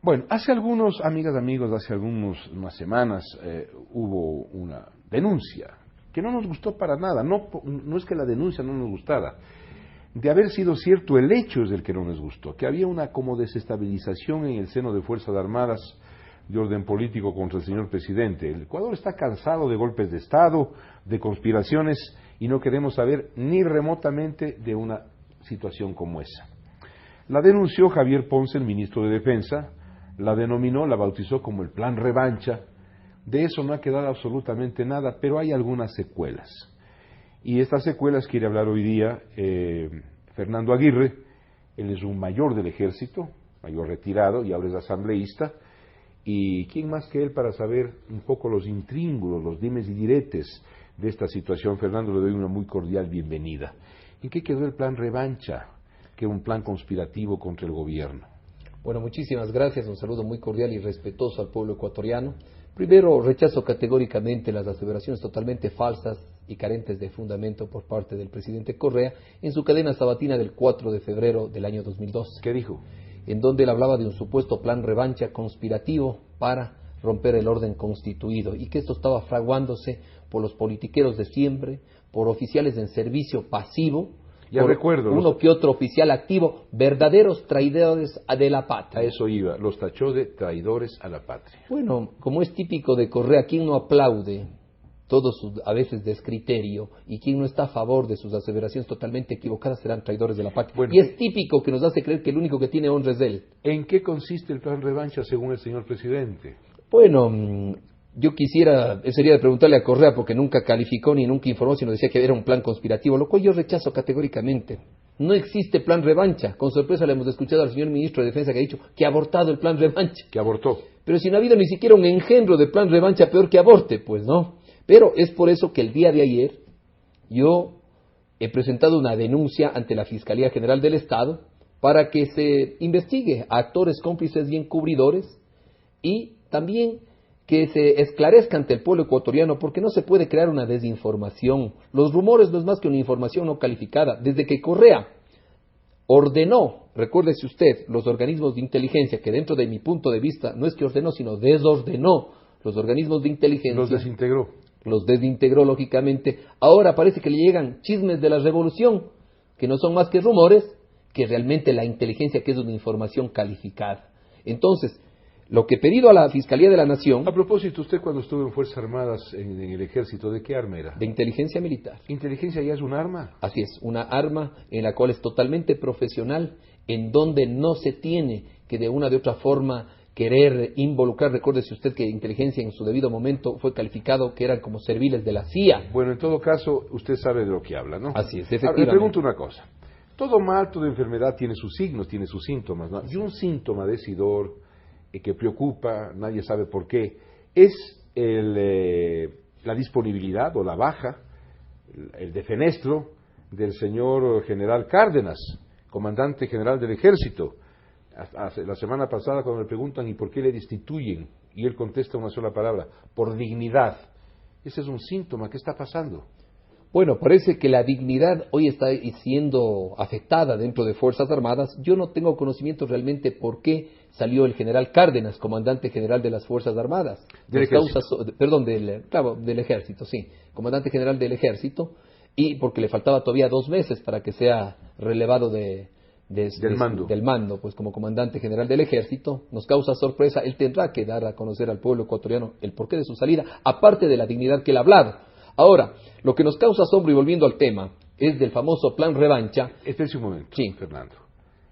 Bueno, hace algunos, amigos, hace unas semanas hubo una denuncia que no nos gustó para nada. No es que la denuncia no nos gustara. De haber sido cierto, el hecho es el que no nos gustó, que había una como desestabilización en el seno de Fuerzas Armadas de orden político contra el señor presidente. El Ecuador está cansado de golpes de Estado, de conspiraciones, y no queremos saber ni remotamente de una situación como esa. La denunció Javier Ponce, el ministro de Defensa, la denominó, la bautizó como el Plan Revancha. De eso no ha quedado absolutamente nada, pero hay algunas secuelas. Y estas secuelas quiere hablar hoy día Fernando Aguirre. Él es un mayor del ejército, mayor retirado, y ahora es asambleísta. ¿Y quién más que él para saber un poco los intríngulos, los dimes y diretes de esta situación? Fernando, le doy una muy cordial bienvenida. ¿En qué quedó el Plan Revancha, que es un plan conspirativo contra el gobierno? Bueno, muchísimas gracias, un saludo muy cordial y respetuoso al pueblo ecuatoriano. Primero, rechazo categóricamente las aseveraciones totalmente falsas y carentes de fundamento por parte del presidente Correa en su cadena sabatina del 4 de febrero del año 2012. ¿Qué dijo? En donde él hablaba de un supuesto plan revancha conspirativo para romper el orden constituido y que esto estaba fraguándose por los politiqueros de siempre, por oficiales en servicio pasivo, ya por recuerdo, uno que otro oficial activo, verdaderos traidores de la patria. A eso iba, los tachó de traidores a la patria. Bueno, como es típico de Correa, ¿quién no aplaude todo su, a veces, descriterio, y quien no está a favor de sus aseveraciones totalmente equivocadas serán traidores de la patria? Bueno, y es típico que nos hace creer que el único que tiene honra es él. ¿En qué consiste el Plan Revancha según el señor presidente? Bueno, yo sería de preguntarle a Correa, porque nunca calificó ni nunca informó, sino decía que era un plan conspirativo, lo cual yo rechazo categóricamente. No existe plan revancha. Con sorpresa le hemos escuchado al señor ministro de Defensa que ha dicho que ha abortado el plan revancha. Que abortó. Pero si no ha habido ni siquiera un engendro de plan revancha, peor que aborte, pues no. Pero es por eso que el día de ayer yo he presentado una denuncia ante la Fiscalía General del Estado para que se investigue a actores cómplices y encubridores y también que se esclarezca ante el pueblo ecuatoriano, porque no se puede crear una desinformación. Los rumores no es más que una información no calificada. Desde que Correa ordenó, recuérdese usted, los organismos de inteligencia, que dentro de mi punto de vista no es que ordenó, sino desordenó los organismos de inteligencia. Los desintegró. Los desintegró, lógicamente. Ahora parece que le llegan chismes de la revolución, que no son más que rumores, que realmente la inteligencia, que es una información calificada. Entonces, lo que he pedido a la Fiscalía de la Nación... A propósito, usted cuando estuvo en Fuerzas Armadas, en el Ejército, ¿de qué arma era? De inteligencia militar. ¿Inteligencia ya es un arma? Así es, una arma en la cual es totalmente profesional, en donde no se tiene que de una de otra forma querer involucrar. Recuérdese usted que inteligencia en su debido momento fue calificado que eran como serviles de la CIA. Bueno, en todo caso, usted sabe de lo que habla, ¿no? Así es, efectivamente. Le pregunto una cosa. Todo mal, toda enfermedad tiene sus signos, tiene sus síntomas, ¿no? Y un síntoma decidor que preocupa, nadie sabe por qué, es la disponibilidad o la baja, el defenestro del señor general Cárdenas, comandante general del Ejército. La semana pasada cuando le preguntan ¿y por qué le destituyen? Y él contesta una sola palabra: por dignidad. Ese es un síntoma. ¿Qué está pasando? Bueno, parece que la dignidad hoy está siendo afectada dentro de Fuerzas Armadas. Yo no tengo conocimiento realmente por qué salió el general Cárdenas, comandante general de las Fuerzas Armadas. Del Ejército, sí. Comandante general del Ejército, y porque le faltaba todavía 2 meses para que sea relevado del mando, pues como comandante general del Ejército. Nos causa sorpresa. Él tendrá que dar a conocer al pueblo ecuatoriano el porqué de su salida, aparte de la dignidad que él ha hablado. Ahora, lo que nos causa asombro, y volviendo al tema, es del famoso plan revancha. Espérese un momento, sí, Fernando.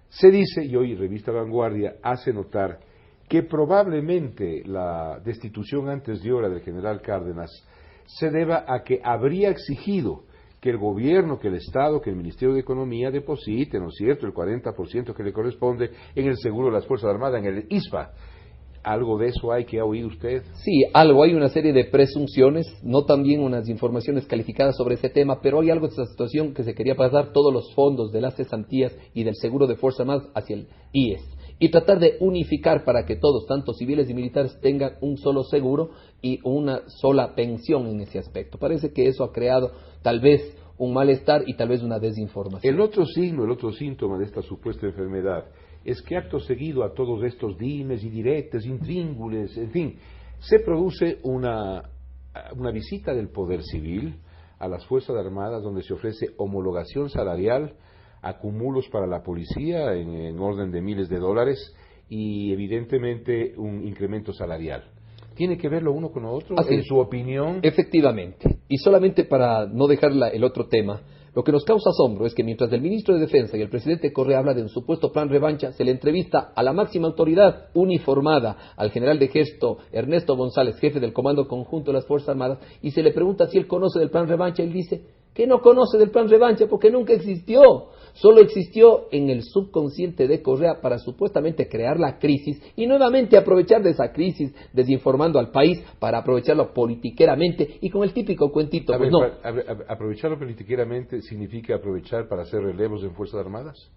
Se dice, y hoy Revista Vanguardia hace notar, que probablemente la destitución antes de hora del general Cárdenas se deba a que habría exigido que el gobierno, que el Estado, que el Ministerio de Economía deposite, ¿no es cierto?, el 40% que le corresponde en el seguro de las Fuerzas Armadas, en el ISPA. ¿Algo de eso hay que ha oído usted? Sí, algo, hay una serie de presunciones, no también unas informaciones calificadas sobre ese tema, pero hay algo de esa situación que se quería pasar todos los fondos de las cesantías y del seguro de Fuerza Armadas hacia el IES y tratar de unificar para que todos, tanto civiles y militares, tengan un solo seguro y una sola pensión en ese aspecto. Parece que eso ha creado tal vez un malestar y tal vez una desinformación. El otro signo, el otro síntoma de esta supuesta enfermedad es que acto seguido a todos estos dimes y diretes, intríngules, en fin, se produce una visita del poder civil a las Fuerzas Armadas donde se ofrece homologación salarial, acumulos para la policía en orden de miles de dólares y evidentemente un incremento salarial. ¿Tiene que ver lo uno con lo otro? Así En es. su opinión. Efectivamente. Y solamente para no dejar el otro tema, lo que nos causa asombro es que mientras el ministro de Defensa y el presidente Correa habla de un supuesto plan revancha, se le entrevista a la máxima autoridad uniformada, al general de Ejército Ernesto González, jefe del Comando Conjunto de las Fuerzas Armadas, y se le pregunta si él conoce del plan revancha. Él dice que no conoce del plan revancha porque nunca existió. Solo existió en el subconsciente de Correa para supuestamente crear la crisis y nuevamente aprovechar de esa crisis, desinformando al país para aprovecharlo politiqueramente y con el típico cuentito. Pues no. Aprovecharlo politiqueramente significa aprovechar para hacer relevos en Fuerzas Armadas.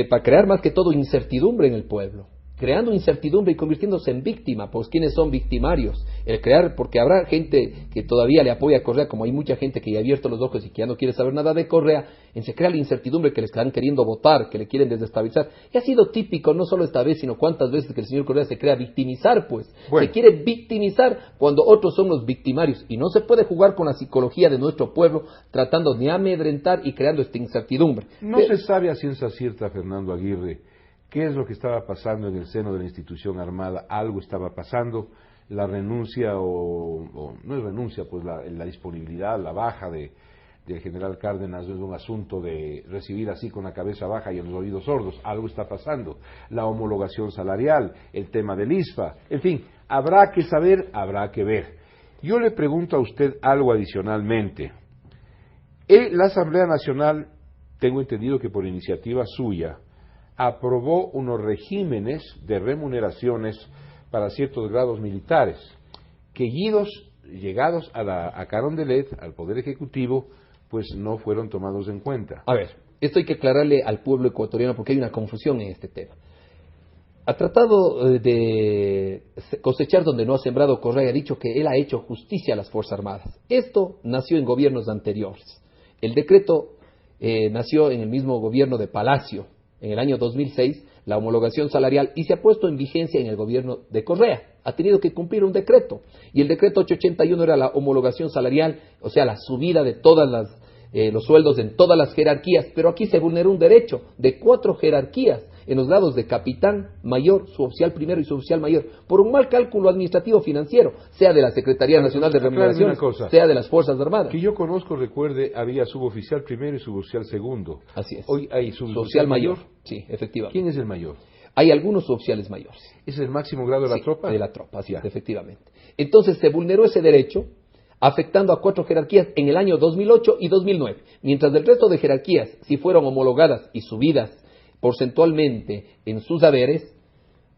Para crear más que todo incertidumbre en el pueblo, creando incertidumbre y convirtiéndose en víctima. Pues ¿quiénes son victimarios? El crear, porque habrá gente que todavía le apoya a Correa, como hay mucha gente que ya ha abierto los ojos y que ya no quiere saber nada de Correa, se crea la incertidumbre que le están queriendo votar, que le quieren desestabilizar. Y ha sido típico, no solo esta vez, sino cuántas veces que el señor Correa se crea victimizar, pues. Bueno. Se quiere victimizar cuando otros son los victimarios. Y no se puede jugar con la psicología de nuestro pueblo tratando de amedrentar y creando esta incertidumbre. No se sabe a ciencia cierta, Fernando Aguirre, qué es lo que estaba pasando en el seno de la institución armada. Algo estaba pasando, la renuncia o no es renuncia, pues la disponibilidad, la baja del general Cárdenas no es un asunto de recibir así con la cabeza baja y en los oídos sordos. Algo está pasando. La homologación salarial, el tema del ISFA, en fin, habrá que saber, habrá que ver. Yo le pregunto a usted algo adicionalmente. La Asamblea Nacional, tengo entendido que por iniciativa suya, aprobó unos regímenes de remuneraciones para ciertos grados militares, que llegados a Carondelet, al Poder Ejecutivo, pues no fueron tomados en cuenta. A ver, esto hay que aclararle al pueblo ecuatoriano porque hay una confusión en este tema. Ha tratado de cosechar donde no ha sembrado Correa y ha dicho que él ha hecho justicia a las Fuerzas Armadas. Esto nació en gobiernos anteriores. El decreto nació en el mismo gobierno de Palacio, en el año 2006, la homologación salarial, y se ha puesto en vigencia en el gobierno de Correa. Ha tenido que cumplir un decreto, y el decreto 881 era la homologación salarial, o sea, la subida de todas los sueldos en todas las jerarquías, pero aquí se vulneró un derecho de 4 jerarquías en los grados de capitán, mayor, suboficial primero y suboficial mayor, por un mal cálculo administrativo financiero, sea de la Secretaría Nacional de Remuneraciones, sea de las Fuerzas Armadas. Que yo conozco, recuerde, había suboficial primero y suboficial segundo. Así es. Hoy hay suboficial mayor. Sí, efectivamente. ¿Quién es el mayor? Hay algunos suboficiales mayores. ¿Es el máximo grado de la tropa? De la tropa, así es, efectivamente. Entonces se vulneró ese derecho, afectando a 4 jerarquías en el año 2008 y 2009, mientras del resto de jerarquías sí fueron homologadas y subidas porcentualmente en sus haberes.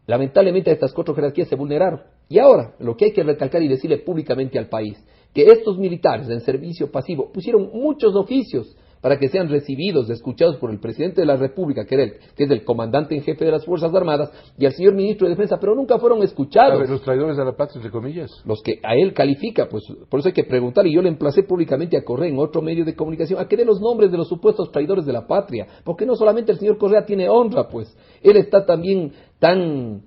Lamentablemente estas 4 jerarquías se vulneraron. Y ahora, lo que hay que recalcar y decirle públicamente al país, que estos militares en servicio pasivo pusieron muchos oficios para que sean recibidos, escuchados por el presidente de la República, que es el comandante en jefe de las Fuerzas Armadas, y al señor ministro de Defensa, pero nunca fueron escuchados. A ver, los traidores de la patria, entre comillas. Los que a él califica, pues por eso hay que preguntar, y yo le emplacé públicamente a Correa en otro medio de comunicación, a que dé los nombres de los supuestos traidores de la patria, porque no solamente el señor Correa tiene honra, pues, él está también tan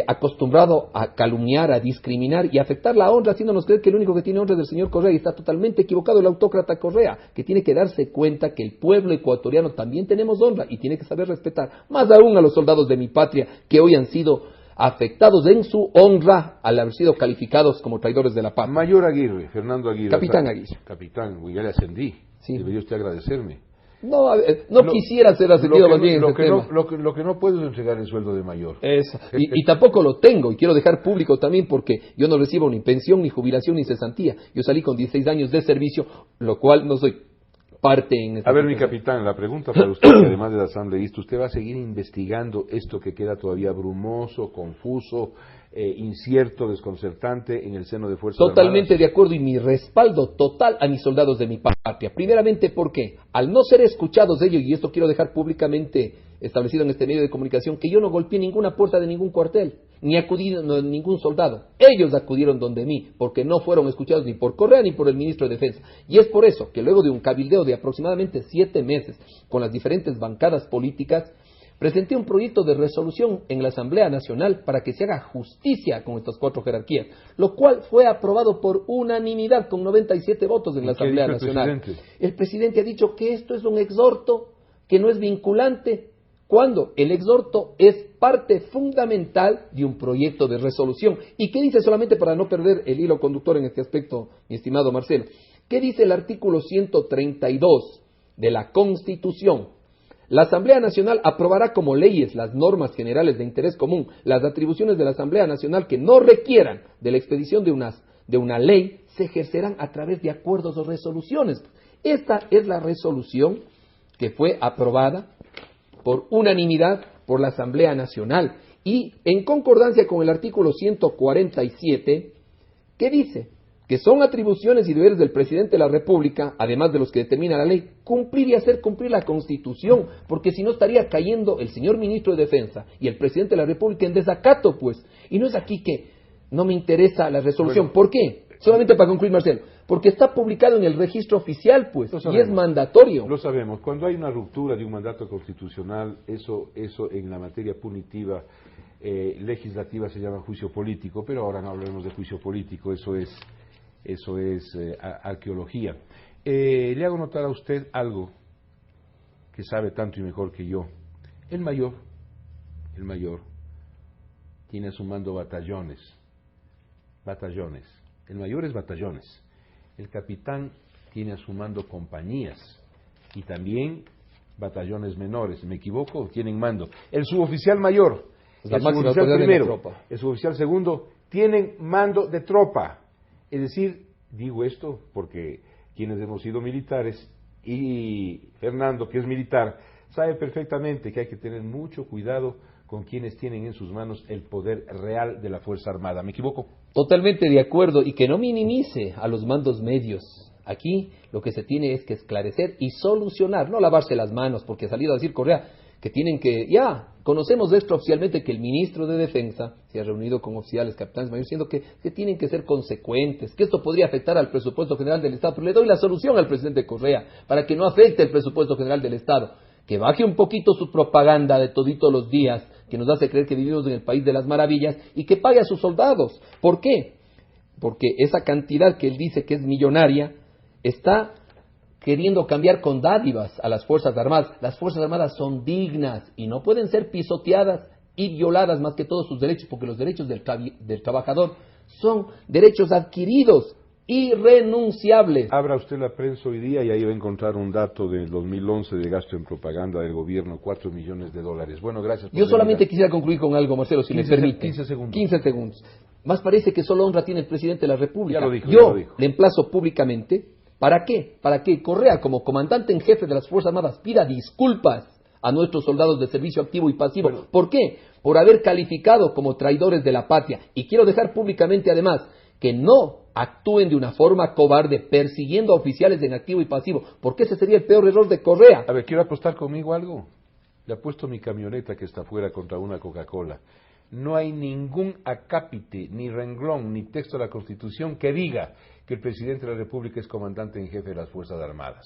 acostumbrado a calumniar, a discriminar y a afectar la honra, haciéndonos creer que el único que tiene honra es el señor Correa, y está totalmente equivocado el autócrata Correa, que tiene que darse cuenta que el pueblo ecuatoriano también tenemos honra y tiene que saber respetar, más aún a los soldados de mi patria que hoy han sido afectados en su honra al haber sido calificados como traidores de la patria. Mayor Aguirre, Fernando Aguirre. Capitán Aguirre. Capitán, ya le ascendí. Sí. Debería usted agradecerme. No, quisiera ser ascendido más bien en este tema. Lo que no puedo es entregar el sueldo de mayor. Y tampoco lo tengo, y quiero dejar público también porque yo no recibo ni pensión, ni jubilación, ni cesantía. Yo salí con 16 años de servicio, lo cual no soy parte en esta. A ver, mi capitán, la pregunta para usted, que además de asambleísta, ¿usted va a seguir investigando esto que queda todavía brumoso, confuso, incierto, desconcertante en el seno de Fuerzas Armadas? Totalmente de acuerdo, y mi respaldo total a mis soldados de mi patria. Primeramente porque, al no ser escuchados ellos, y esto quiero dejar públicamente establecido en este medio de comunicación, que yo no golpeé ninguna puerta de ningún cuartel, ni acudí a ningún soldado. Ellos acudieron donde mí, porque no fueron escuchados ni por Correa ni por el ministro de Defensa. Y es por eso que luego de un cabildeo de aproximadamente 7 meses con las diferentes bancadas políticas, presenté un proyecto de resolución en la Asamblea Nacional para que se haga justicia con estas 4 jerarquías, lo cual fue aprobado por unanimidad con 97 votos en la Asamblea Nacional. El presidente ha dicho que esto es un exhorto, que no es vinculante, cuando el exhorto es parte fundamental de un proyecto de resolución. ¿Y qué dice, solamente para no perder el hilo conductor en este aspecto, mi estimado Marcelo? ¿Qué dice el artículo 132 de la Constitución? La Asamblea Nacional aprobará como leyes las normas generales de interés común. Las atribuciones de la Asamblea Nacional que no requieran de la expedición de una ley se ejercerán a través de acuerdos o resoluciones. Esta es la resolución que fue aprobada por unanimidad por la Asamblea Nacional y en concordancia con el artículo 147, ¿qué dice? Que son atribuciones y deberes del presidente de la República, además de los que determina la ley, cumplir y hacer cumplir la Constitución, porque si no estaría cayendo el señor ministro de Defensa y el presidente de la República en desacato, pues. Y no es aquí que no me interesa la resolución. Bueno, ¿por qué? Solamente para concluir, Marcelo, porque está publicado en el registro oficial, pues, y es mandatorio. Lo sabemos. Cuando hay una ruptura de un mandato constitucional, eso en la materia punitiva legislativa se llama juicio político, pero ahora no hablemos de juicio político, eso es arqueología. Le hago notar a usted algo que sabe tanto y mejor que yo. El mayor tiene a su mando batallones. El mayor es batallones. El capitán tiene a su mando compañías y también batallones menores. ¿Me equivoco? Tienen mando. El suboficial mayor, el suboficial primero, el suboficial segundo, tienen mando de tropa. Es decir, digo esto porque quienes hemos sido militares y Fernando, que es militar, sabe perfectamente que hay que tener mucho cuidado con quienes tienen en sus manos el poder real de la Fuerza Armada. ¿Me equivoco? Totalmente de acuerdo, y que no minimice a los mandos medios. Aquí lo que se tiene es que esclarecer y solucionar, no lavarse las manos, porque ha salido a decir Correa que tienen que, ya, conocemos extraoficialmente que el ministro de Defensa se ha reunido con oficiales, capitanes mayores, diciendo que tienen que ser consecuentes, que esto podría afectar al presupuesto general del Estado, pero le doy la solución al presidente Correa, para que no afecte el presupuesto general del Estado, que baje un poquito su propaganda de toditos los días, que nos hace creer que vivimos en el país de las maravillas, y que pague a sus soldados. ¿Por qué? Porque esa cantidad que él dice que es millonaria, está queriendo cambiar con dádivas a las Fuerzas Armadas. Las Fuerzas Armadas son dignas y no pueden ser pisoteadas y violadas más que todos sus derechos, porque los derechos del trabajador son derechos adquiridos, irrenunciables. Abra usted la prensa hoy día y ahí va a encontrar un dato del 2011 de gasto en propaganda del gobierno, $4 millones. Bueno, gracias por Yo solamente quisiera concluir con algo, Marcelo, si me permite. 15 segundos. 15 segundos. Más parece que solo honra tiene el presidente de la República. Ya lo dijo, Yo le emplazo públicamente. ¿Para qué? Para que Correa, como comandante en jefe de las Fuerzas Armadas, pida disculpas a nuestros soldados de servicio activo y pasivo. Bueno. ¿Por qué? Por haber calificado como traidores de la patria. Y quiero dejar públicamente, además, que no actúen de una forma cobarde persiguiendo a oficiales en activo y pasivo, porque ese sería el peor error de Correa. A ver, ¿quiere apostar conmigo algo? Le apuesto mi camioneta que está afuera contra una Coca-Cola. No hay ningún acápite, ni renglón, ni texto de la Constitución que diga que el presidente de la República es comandante en jefe de las Fuerzas Armadas.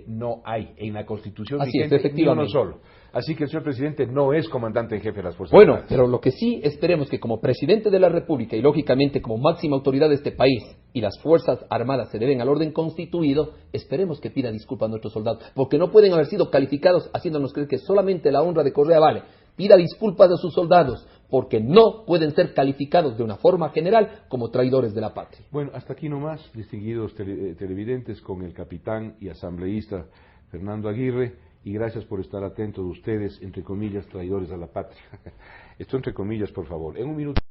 No hay en la Constitución vigente ni uno solo. Así que el señor presidente no es comandante en jefe de las Fuerzas Armadas. Bueno, pero lo que sí esperemos que como presidente de la República y lógicamente como máxima autoridad de este país y las Fuerzas Armadas se deben al orden constituido, esperemos que pida disculpas a nuestros soldados, porque no pueden haber sido calificados haciéndonos creer que solamente la honra de Correa vale. Pida disculpas a sus soldados, porque no pueden ser calificados de una forma general como traidores de la patria. Bueno, hasta aquí nomás, distinguidos televidentes, con el capitán y asambleísta Fernando Aguirre, y gracias por estar atentos ustedes, entre comillas, traidores a la patria. Esto entre comillas, por favor. En un minuto.